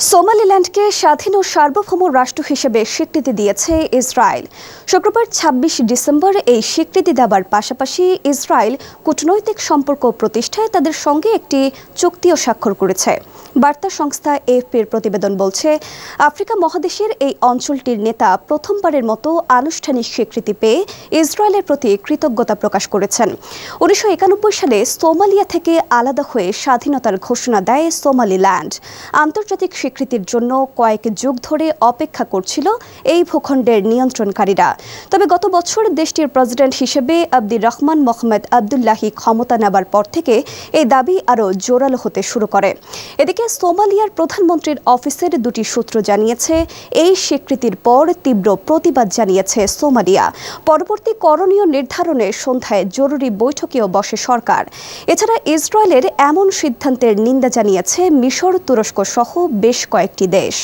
সোমালিল্যান্ডকে স্বাধীন ও সার্বভৌম রাষ্ট্র হিসেবে স্বীকৃতি দিয়েছে ইসরায়েল। শুক্রবার ২৬ ডিসেম্বর এই স্বীকৃতি দেওয়ার পাশাপাশি ইসরায়েল কূটনৈতিক সম্পর্ক প্রতিষ্ঠায় তাদের সঙ্গে একটি চুক্তিও স্বাক্ষর করেছে। বার্তা সংস্থা এএফপির প্রতিবেদন বলছে, আফ্রিকা মহাদেশের এই অঞ্চলটির নেতা প্রথমবারের মতো আনুষ্ঠানিক স্বীকৃতি পেয়ে ইসরায়েলের প্রতি কৃতজ্ঞতা প্রকাশ করেছেন। ১৯৯১ সালে সোমালিয়া থেকে আলাদা হয়ে স্বাধীনতার ঘোষণা দেয় সোমালিল্যান্ড। আন্তর্জাতিক স্বীকৃতির জন্য কয়েক যুগ ধরে অপেক্ষা করছিল এই ভূখণ্ডের নিয়ন্ত্রণকারীরা। তবে গত বছর দেশটির প্রেসিডেন্ট হিসেবে আব্দুর রহমান মোহাম্মদ আবদুল্লাহি ক্ষমতা নেবার পর থেকে এই দাবি আরও জোরালো হতে শুরু করে। এদিকে সোমালিয়ার প্রধানমন্ত্রীর অফিসের দুটি সূত্র জানিয়েছে, এই স্বীকৃতির পর তীব্র প্রতিবাদ জানিয়েছে সোমালিয়া। পরবর্তী করণীয় নির্ধারণে সন্ধ্যায় জরুরি বৈঠকেও বসে সরকার। এছাড়া ইসরায়েলের এমন সিদ্ধান্তের নিন্দা জানিয়েছে মিশর, তুরস্ক সহ বেশ কয়েকটি দেশ।